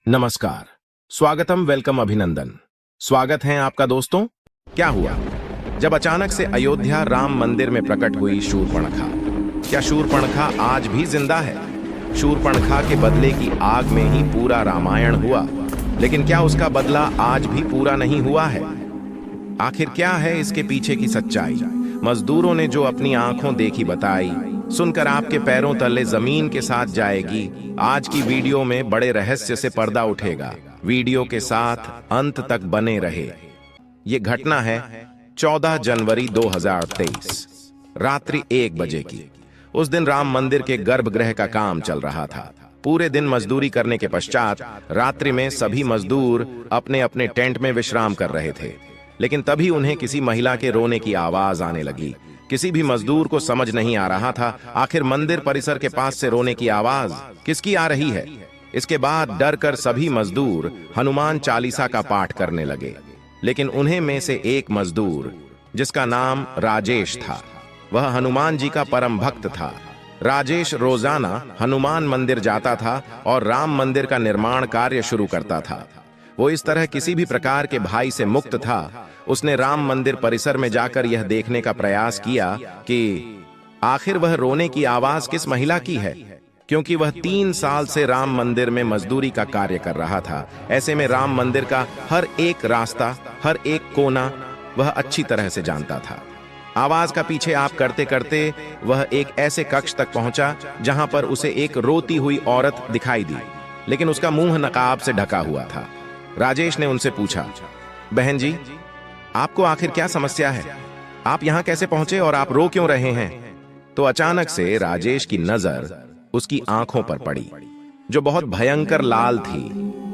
नमस्कार, स्वागतम, वेलकम, अभिनंदन। स्वागत है आपका दोस्तों। क्या हुआ जब अचानक से अयोध्या राम मंदिर में प्रकट हुई शूर्पणखा? क्या शूर्पणखा आज भी जिंदा है? शूर्पणखा के बदले की आग में ही पूरा रामायण हुआ, लेकिन क्या उसका बदला आज भी पूरा नहीं हुआ है? आखिर क्या है इसके पीछे की सच्चाई? मजदूरों ने जो अपनी आंखों देखी बताई, सुनकर आपके पैरों तले जमीन के साथ जाएगी। आज की वीडियो में बड़े रहस्य से पर्दा उठेगा। वीडियो के साथ अंत तक बने रहे। ये घटना है 14 जनवरी 2023 रात्रि 1 बजे की। उस दिन राम मंदिर के गर्भगृह का काम चल रहा था। पूरे दिन मजदूरी करने के पश्चात रात्रि में सभी मजदूर अपने अपने टेंट में विश्राम कर रहे थे, लेकिन तभी उन्हें किसी महिला के रोने की आवाज आने लगी। किसी भी मजदूर को समझ नहीं आ रहा था आखिर मंदिर परिसर के पास से रोने की आवाज किसकी आ रही है। इसके बाद डर कर सभी मजदूर हनुमान चालीसा का पाठ करने लगे, लेकिन उन्हें में से एक मजदूर, जिसका नाम राजेश था, वह हनुमान जी का परम भक्त था। राजेश रोजाना हनुमान मंदिर जाता था और राम मंदिर का निर्माण कार्य शुरू करता था। वो इस तरह किसी भी प्रकार के भय से मुक्त था। उसने राम मंदिर परिसर में जाकर यह देखने का प्रयास किया कि आखिर वह रोने की आवाज किस महिला की है, क्योंकि वह 3 साल से राम मंदिर में मजदूरी का कार्य कर रहा था। ऐसे में राम मंदिर का हर एक रास्ता, हर एक कोना वह अच्छी तरह से जानता था। आवाज का पीछे आप करते करते वह एक ऐसे कक्ष तक पहुंचा जहां पर उसे एक रोती हुई औरत दिखाई दी, लेकिन उसका मुंह नकाब से ढका हुआ था। राजेश ने उनसे पूछा, बहन जी, आपको आखिर क्या समस्या है? आप यहां कैसे पहुंचे और आप रो क्यों रहे हैं? तो अचानक से राजेश की नजर उसकी आंखों पर पड़ी, जो बहुत भयंकर लाल थी,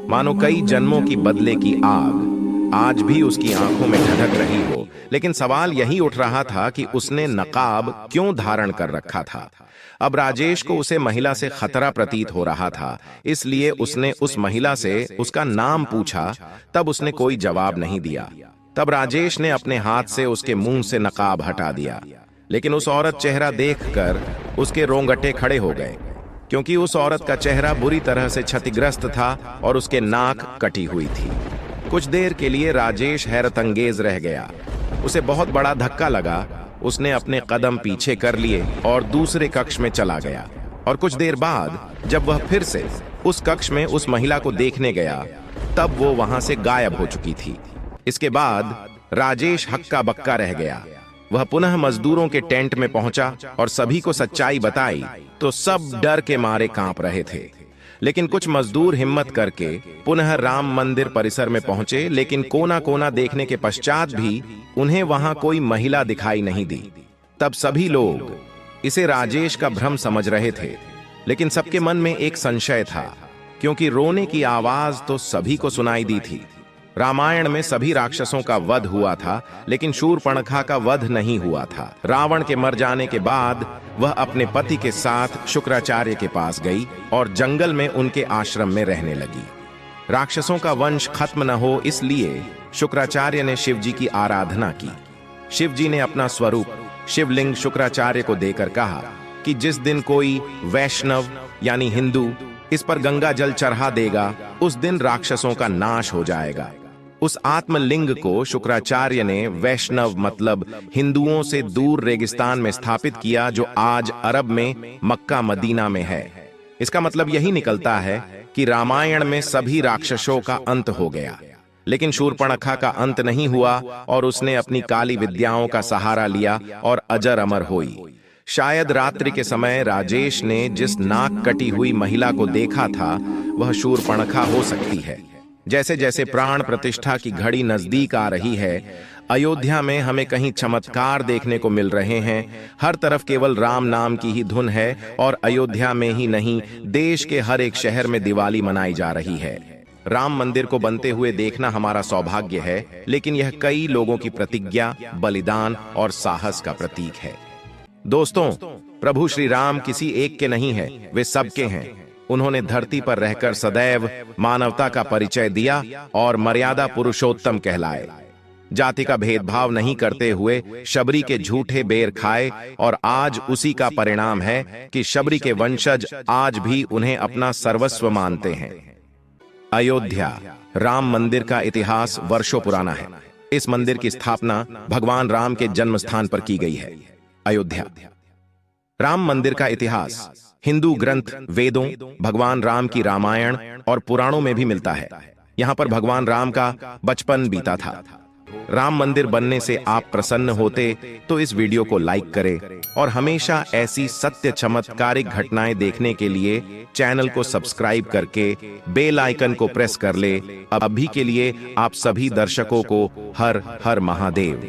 मानो कई जन्मों की बदले की आग आज भी उसकी आंखों में धधक रही हो। लेकिन सवाल यही उठ रहा था कि उसने नकाब क्यों धारण कर रखा था। अब राजेश को उसे महिला से खतरा प्रतीत हो रहा था, इसलिए उसने उस महिला से उसका नाम पूछा। तब उसने कोई जवाब नहीं दिया। तब राजेश ने अपने हाथ से उसके मुंह से नकाब हटा दिया, लेकिन उस औरत चेहरा देखकर उसके रोंगटे खड़े हो गए, क्योंकि उस औरत का चेहरा बुरी तरह से क्षतिग्रस्त था और उसके नाक कटी हुई थी। कुछ देर के लिए राजेश हैरतअंगेज रह गया। उसे बहुत बड़ा धक्का लगा। उसने अपने कदम पीछे कर लिए और दूसरे कक्ष में चला गया। और कुछ देर बाद जब वह फिर से उस कक्ष में उस महिला को देखने गया, तब वो वहां से गायब हो चुकी थी। इसके बाद राजेश हक्का बक्का रह गया। वह पुनः मजदूरों के टेंट में पहुंचा और सभी को सच्चाई बताई तो सब डर के मारे कांप रहे थे। लेकिन कुछ मजदूर हिम्मत करके पुनः राम मंदिर परिसर में पहुंचे, लेकिन कोना कोना देखने के पश्चात भी उन्हें वहां कोई महिला दिखाई नहीं दी। तब सभी लोग इसे राजेश का भ्रम समझ रहे थे, लेकिन सबके मन में एक संशय था, क्योंकि रोने की आवाज तो सभी को सुनाई दी थी। रामायण में सभी राक्षसों का वध हुआ था, लेकिन शूर्पणखा का वध नहीं हुआ था। रावण के मर जाने के बाद वह अपने पति के साथ शुक्राचार्य के पास गई और जंगल में उनके आश्रम में रहने लगी। राक्षसों का वंश खत्म न हो, इसलिए शुक्राचार्य ने शिव जी की आराधना की। शिव जी ने अपना स्वरूप शिवलिंग शुक्राचार्य को देकर कहा कि जिस दिन कोई वैष्णव यानी हिंदू इस पर गंगा जल चढ़ा देगा, उस दिन राक्षसों का नाश हो जाएगा। उस आत्मलिंग को शुक्राचार्य ने वैष्णव मतलब हिंदुओं से दूर रेगिस्तान में स्थापित किया, जो आज अरब में मक्का मदीना में है। इसका मतलब यही निकलता है कि रामायण में सभी राक्षसों का अंत हो गया, लेकिन शूर्पणखा का अंत नहीं हुआ और उसने अपनी काली विद्याओं का सहारा लिया और अजर अमर हुई। शायद रात्रि के समय राजेश ने जिस नाक कटी हुई महिला को देखा था, वह शूर्पणखा हो सकती है। जैसे जैसे प्राण प्रतिष्ठा की घड़ी नजदीक आ रही है, अयोध्या में हमें कहीं चमत्कार देखने को मिल रहे हैं। हर तरफ केवल राम नाम की ही धुन है और अयोध्या में ही नहीं, देश के हर एक शहर में दिवाली मनाई जा रही है। राम मंदिर को बनते हुए देखना हमारा सौभाग्य है, लेकिन यह कई लोगों की प्रतिज्ञा, बलिदान और साहस का प्रतीक है। दोस्तों, प्रभु श्री राम किसी एक के नहीं है, वे सबके हैं। उन्होंने धरती पर रहकर सदैव मानवता का परिचय दिया और मर्यादा पुरुषोत्तम कहलाए। जाति का भेदभाव नहीं करते हुए शबरी के झूठे बेर खाए, और आज उसी का परिणाम है कि शबरी के वंशज आज भी उन्हें अपना सर्वस्व मानते हैं। अयोध्या राम मंदिर का इतिहास वर्षों पुराना है। इस मंदिर की स्थापना भगवान राम के जन्म स्थान पर की गई है। अयोध्या राम मंदिर का इतिहास हिंदू ग्रंथ, वेदों, भगवान राम की रामायण और पुराणों में भी मिलता है। यहाँ पर भगवान राम का बचपन बीता था। राम मंदिर बनने से आप प्रसन्न होते तो इस वीडियो को लाइक करें और हमेशा ऐसी सत्य चमत्कारिक घटनाएं देखने के लिए चैनल को सब्सक्राइब करके बेल आइकन को प्रेस कर ले। अभी के लिए आप सभी दर्शकों को हर हर महादेव।